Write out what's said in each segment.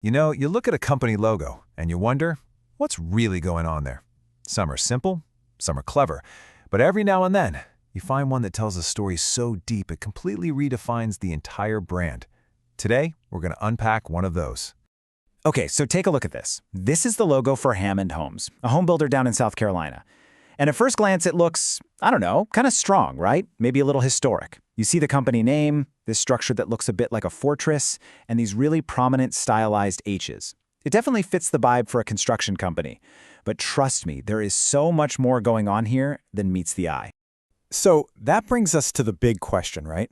You know, you look at a company logo and you wonder, what's really going on there? Some are simple, some are clever, but every now and then, you find one that tells a story so deep it completely redefines the entire brand. Today, we're going to unpack one of those. Okay, so take a look at this. This is the logo for Hammond Homes, a home builder down in South Carolina. And at first glance, it looks, I don't know, kind of strong, right? Maybe a little historic. You see the company name, this structure that looks a bit like a fortress, and these really prominent stylized H's. It definitely fits the vibe for a construction company. But trust me, there is so much more going on here than meets the eye. So that brings us to the big question, right?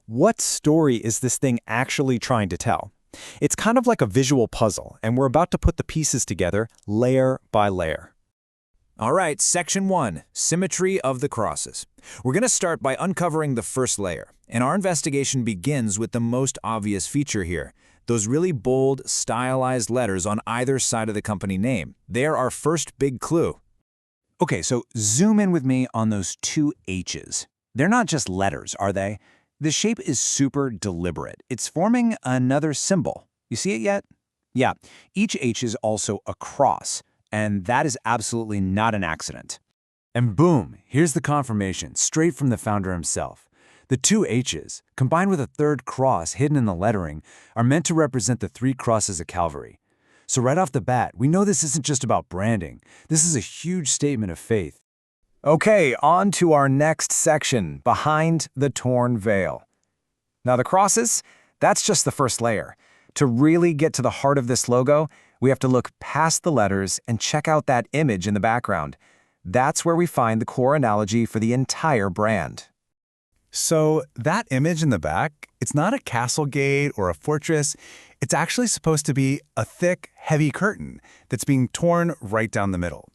What story is this thing actually trying to tell? It's kind of like a visual puzzle, and we're about to put the pieces together layer by layer. All right, Section 1, Symmetry of the Crosses. We're going to start by uncovering the first layer, and our investigation begins with the most obvious feature here. Those really bold, stylized letters on either side of the company name. They're our first big clue. Okay, so zoom in with me on those two H's. They're not just letters, are they? The shape is super deliberate. It's forming another symbol. You see it yet? Yeah, each H is also a cross, and that is absolutely not an accident. And boom, here's the confirmation, straight from the founder himself. The two H's, combined with a third cross hidden in the lettering, are meant to represent the three crosses of Calvary. So right off the bat, we know this isn't just about branding. This is a huge statement of faith. Okay, on to our next section, Behind the Torn Veil. Now the crosses, that's just the first layer. To really get to the heart of this logo, we have to look past the letters and check out that image in the background. That's where we find the core analogy for the entire brand. So that image in the back, it's not a castle gate or a fortress. It's actually supposed to be a thick, heavy curtain that's being torn right down the middle.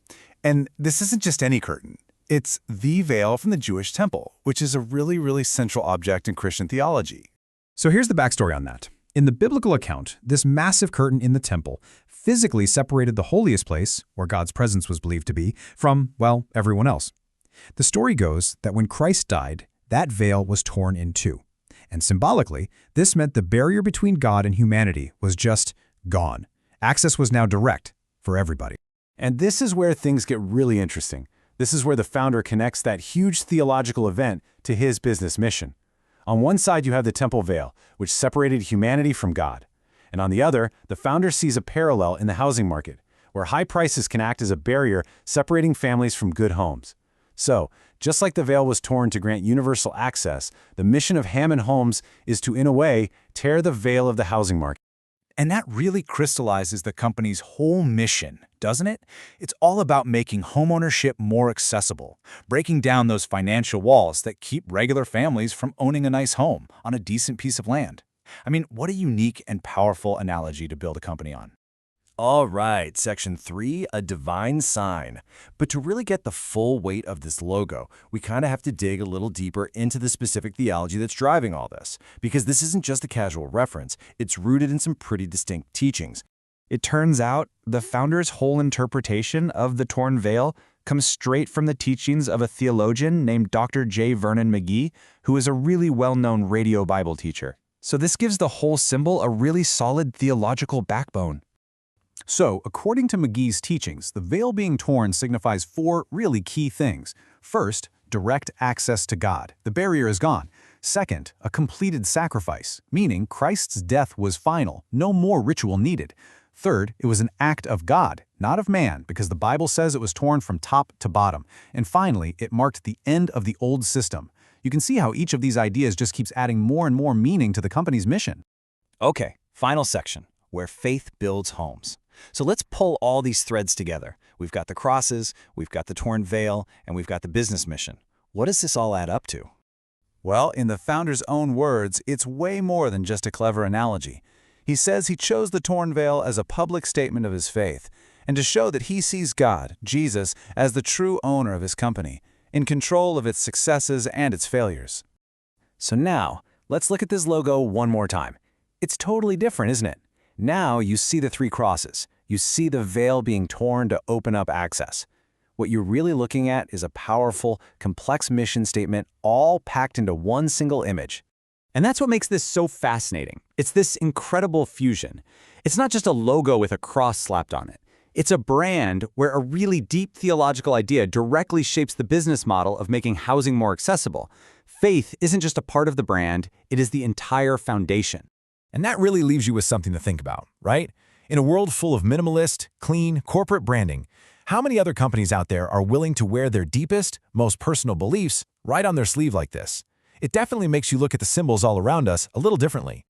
And this isn't just any curtain. It's the veil from the Jewish temple, which is a really, really central object in Christian theology. So here's the backstory on that. In the biblical account, this massive curtain in the temple physically separated the holiest place, where God's presence was believed to be, from, well, everyone else. The story goes that when Christ died, that veil was torn in two. And symbolically, this meant the barrier between God and humanity was just gone. Access was now direct for everybody. And this is where things get really interesting. This is where the founder connects that huge theological event to his business mission. On one side, you have the temple veil, which separated humanity from God. And on the other, the founder sees a parallel in the housing market, where high prices can act as a barrier separating families from good homes. So, just like the veil was torn to grant universal access, the mission of Hammond Homes is to, in a way, tear the veil of the housing market. And that really crystallizes the company's whole mission, doesn't it? It's all about making homeownership more accessible, breaking down those financial walls that keep regular families from owning a nice home on a decent piece of land. I mean, what a unique and powerful analogy to build a company on. All right, Section 3, a divine sign. But to really get the full weight of this logo, we kind of have to dig a little deeper into the specific theology that's driving all this, because this isn't just a casual reference, it's rooted in some pretty distinct teachings. It turns out the founder's whole interpretation of the torn veil comes straight from the teachings of a theologian named Dr. J Vernon McGee, who is a really well-known radio Bible teacher. So this gives the whole symbol a really solid theological backbone. So, according to McGee's teachings, the veil being torn signifies four really key things. First, direct access to God. The barrier is gone. Second, a completed sacrifice, meaning Christ's death was final, no more ritual needed. Third, it was an act of God, not of man, because the Bible says it was torn from top to bottom. And finally, it marked the end of the old system. You can see how each of these ideas just keeps adding more and more meaning to the company's mission. Okay, final section, where faith builds homes. So let's pull all these threads together. We've got the crosses, we've got the torn veil, and we've got the business mission. What does this all add up to? Well, in the founder's own words, it's way more than just a clever analogy. He says he chose the torn veil as a public statement of his faith, and to show that he sees God, Jesus, as the true owner of his company, in control of its successes and its failures. So now, let's look at this logo one more time. It's totally different, isn't it? Now you see the three crosses. You see the veil being torn to open up access. What you're really looking at is a powerful, complex mission statement all packed into one single image. And that's what makes this so fascinating. It's this incredible fusion. It's not just a logo with a cross slapped on it. It's a brand where a really deep theological idea directly shapes the business model of making housing more accessible. Faith isn't just a part of the brand, it is the entire foundation. And that really leaves you with something to think about, right? In a world full of minimalist, clean, corporate branding, how many other companies out there are willing to wear their deepest, most personal beliefs right on their sleeve like this? It definitely makes you look at the symbols all around us a little differently.